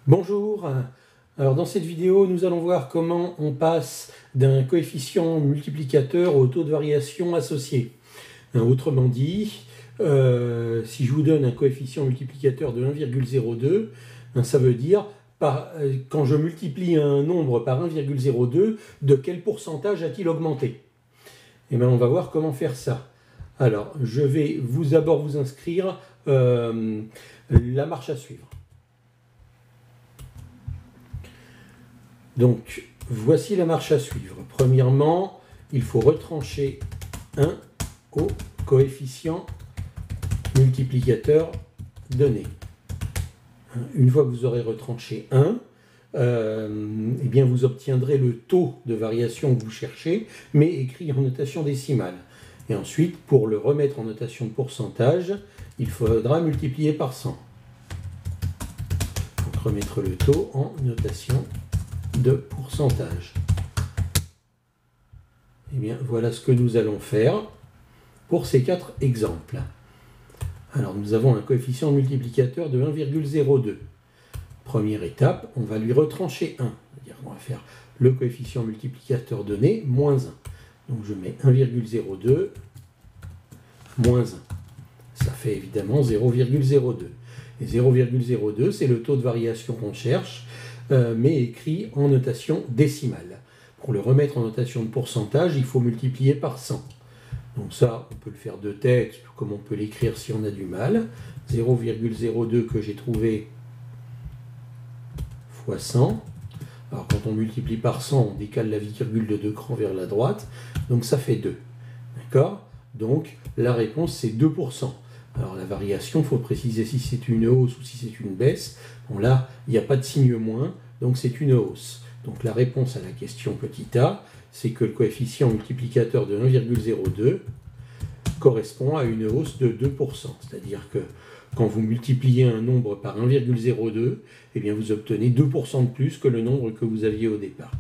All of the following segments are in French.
Bonjour, alors dans cette vidéo nous allons voir comment on passe d'un coefficient multiplicateur au taux de variation associé. Autrement dit, si je vous donne un coefficient multiplicateur de 1,02, ça veut dire quand je multiplie un nombre par 1,02, de quel pourcentage a-t-il augmenté? Et bien on va voir comment faire ça. Alors je vais d'abord vous inscrire la marche à suivre. Donc, voici la marche à suivre. Premièrement, il faut retrancher 1 au coefficient multiplicateur donné. Une fois que vous aurez retranché 1, eh bien vous obtiendrez le taux de variation que vous cherchez, mais écrit en notation décimale. Et ensuite, pour le remettre en notation de pourcentage, il faudra multiplier par 100. Donc, remettre le taux en notation de pourcentage. Eh bien, voilà ce que nous allons faire pour ces 4 exemples. Alors, nous avons un coefficient multiplicateur de 1,02. Première étape, on va lui retrancher 1. C'est-à-dire qu'on va faire le coefficient multiplicateur donné moins 1. Donc, je mets 1,02 moins 1. Ça fait évidemment 0,02. Et 0,02, c'est le taux de variation qu'on cherche, mais écrit en notation décimale. Pour le remettre en notation de pourcentage, il faut multiplier par 100. Donc ça, on peut le faire de tête, comme on peut l'écrire si on a du mal. 0,02 que j'ai trouvé fois 100. Alors quand on multiplie par 100, on décale la virgule de 2 crans vers la droite, donc ça fait 2. D'accord? Donc la réponse, c'est 2%. Alors la variation, il faut préciser si c'est une hausse ou si c'est une baisse. Bon là, il n'y a pas de signe moins, donc c'est une hausse. Donc la réponse à la question petit a, c'est que le coefficient multiplicateur de 1,02 correspond à une hausse de 2%. C'est-à-dire que quand vous multipliez un nombre par 1,02, eh bien vous obtenez 2% de plus que le nombre que vous aviez au départ.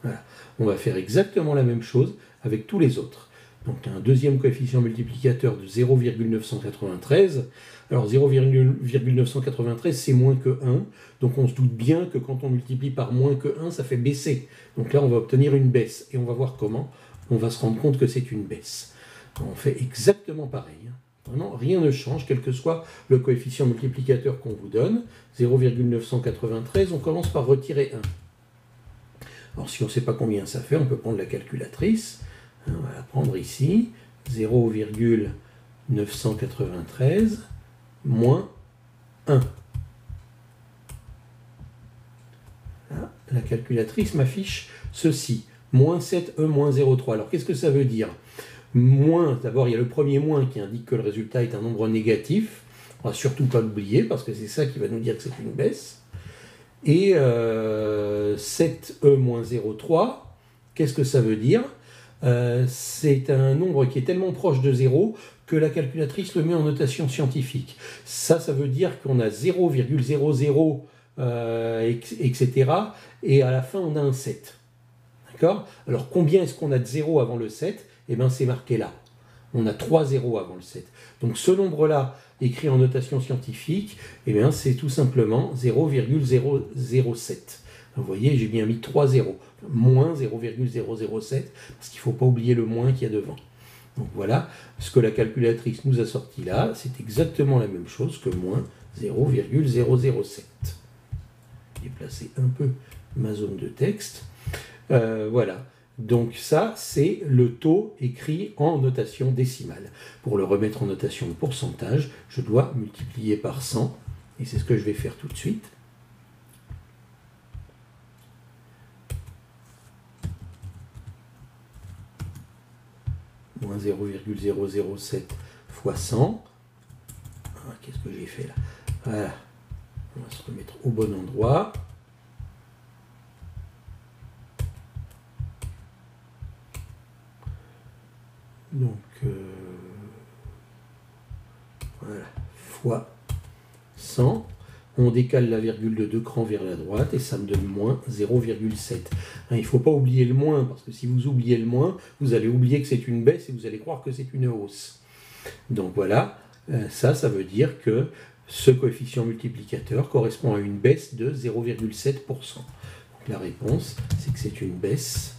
Voilà. On va faire exactement la même chose avec tous les autres. Donc un deuxième coefficient multiplicateur de 0,993. Alors 0,993 c'est moins que 1, donc on se doute bien que quand on multiplie par moins que 1, ça fait baisser. Donc là on va obtenir une baisse, et on va voir comment on va se rendre compte que c'est une baisse. On fait exactement pareil. Vraiment, rien ne change, quel que soit le coefficient multiplicateur qu'on vous donne. 0,993, on commence par retirer 1. Alors si on ne sait pas combien ça fait, on peut prendre la calculatrice. On va la prendre ici, 0,993 moins 1. Là, la calculatrice m'affiche ceci, moins 7e moins 0,3. Alors qu'est-ce que ça veut dire? Moins, d'abord il y a le premier moins qui indique que le résultat est un nombre négatif. On ne va surtout pas l'oublier parce que c'est ça qui va nous dire que c'est une baisse. Et 7e moins 0,3, qu'est-ce que ça veut dire? C'est un nombre qui est tellement proche de 0 que la calculatrice le met en notation scientifique. Ça veut dire qu'on a 0,00, etc. Et à la fin, on a un 7. D'accord? Alors, combien est-ce qu'on a de 0 avant le 7? Eh bien, c'est marqué là. On a 3 zéros avant le 7. Donc, ce nombre-là, écrit en notation scientifique, eh bien, c'est tout simplement 0,007. Vous voyez, j'ai bien mis 3 zéros, moins 0,007, parce qu'il ne faut pas oublier le moins qu'il y a devant. Donc voilà, ce que la calculatrice nous a sorti là, c'est exactement la même chose que moins 0,007. J'ai placé un peu ma zone de texte. Voilà, donc ça, c'est le taux écrit en notation décimale. Pour le remettre en notation de pourcentage, je dois multiplier par 100, et c'est ce que je vais faire tout de suite. Moins 0,007 fois 100. Ah, qu'est-ce que j'ai fait là? Voilà. On va se remettre au bon endroit. Donc, voilà, fois 100. On décale la virgule de 2 crans vers la droite et ça me donne moins 0,7. Il ne faut pas oublier le moins, parce que si vous oubliez le moins, vous allez oublier que c'est une baisse et vous allez croire que c'est une hausse. Donc voilà, ça veut dire que Ce coefficient multiplicateur correspond à une baisse de 0,7%. Donc la réponse, c'est que c'est une baisse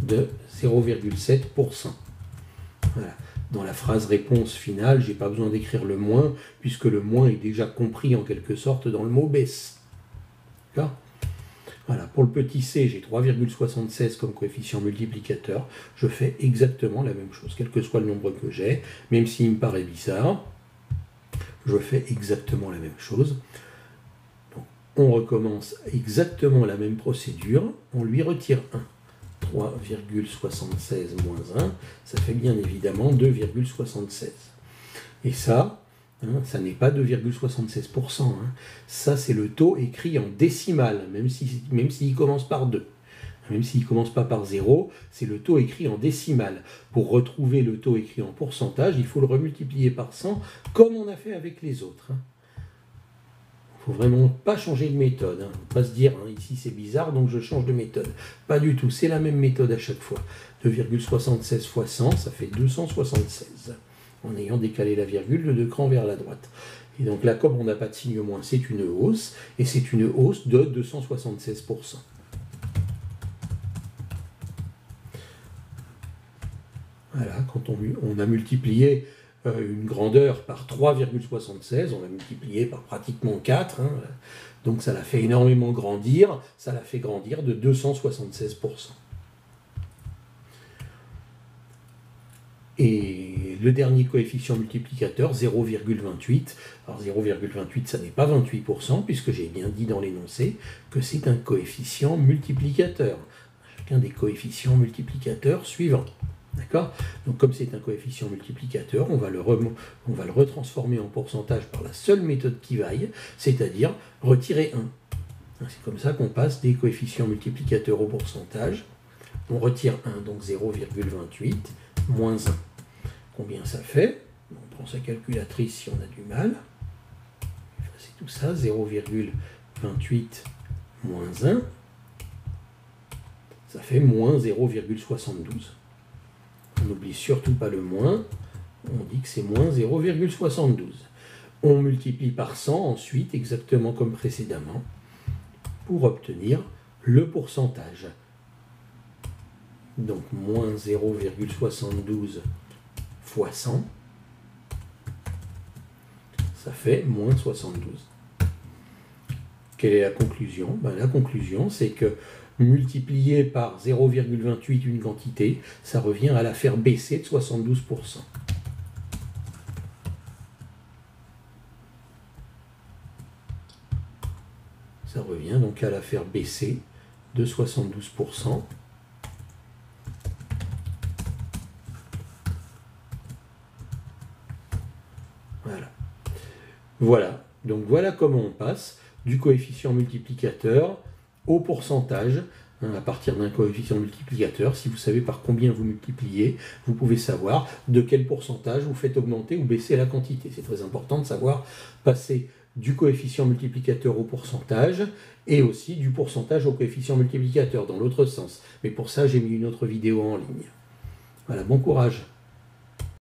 de 0,7%. Voilà. Dans la phrase réponse finale, je n'ai pas besoin d'écrire le moins, puisque le moins est déjà compris en quelque sorte dans le mot baisse. D'accord ? Voilà. Pour le petit c, j'ai 3,76 comme coefficient multiplicateur. Je fais exactement la même chose, quel que soit le nombre que j'ai, même s'il me paraît bizarre. Je fais exactement la même chose. Donc, on recommence exactement la même procédure. On lui retire 1. 3,76 moins 1, ça fait bien évidemment 2,76. Et ça, ça n'est pas 2,76%. Ça, c'est le taux écrit en décimale, même s'il commence par 2. Même s'il ne commence pas par 0, c'est le taux écrit en décimale. Pour retrouver le taux écrit en pourcentage, il faut le remultiplier par 100, comme on a fait avec les autres. Il ne faut vraiment pas changer de méthode. Il ne faut pas se dire, ici c'est bizarre, donc je change de méthode. Pas du tout, c'est la même méthode à chaque fois. 2,76 fois 100, ça fait 276. En ayant décalé la virgule de 2 crans vers la droite. Et donc là, comme on n'a pas de signe moins, c'est une hausse, et c'est une hausse de 276%. Voilà, quand on a multiplié une grandeur par 3,76, on l'a multiplié par pratiquement 4, donc ça l'a fait énormément grandir, ça l'a fait grandir de 276%. Et le dernier coefficient multiplicateur, 0,28. Alors 0,28, ça n'est pas 28%, puisque j'ai bien dit dans l'énoncé que c'est un coefficient multiplicateur. Chacun des coefficients multiplicateurs suivants. D'accord ? Donc comme c'est un coefficient multiplicateur, on va le retransformer en pourcentage par la seule méthode qui vaille, c'est-à-dire retirer 1. C'est comme ça qu'on passe des coefficients multiplicateurs au pourcentage. On retire 1, donc 0,28, moins 1. Combien ça fait ? On prend sa calculatrice si on a du mal. C'est tout ça, 0,28 moins 1. Ça fait moins 0,72. On n'oublie surtout pas le moins, on dit que c'est moins 0,72. On multiplie par 100 ensuite, exactement comme précédemment, pour obtenir le pourcentage. Donc moins 0,72 fois 100, ça fait moins 72. Quelle est la conclusion ? La conclusion, c'est que multiplier par 0,28 une quantité, ça revient à la faire baisser de 72%. Ça revient donc à la faire baisser de 72%. Voilà. Voilà. Donc voilà comment on passe du coefficient multiplicateur au pourcentage, à partir d'un coefficient multiplicateur. Si vous savez par combien vous multipliez, vous pouvez savoir de quel pourcentage vous faites augmenter ou baisser la quantité. C'est très important de savoir passer du coefficient multiplicateur au pourcentage et aussi du pourcentage au coefficient multiplicateur dans l'autre sens. Mais pour ça, j'ai mis une autre vidéo en ligne. Voilà, bon courage.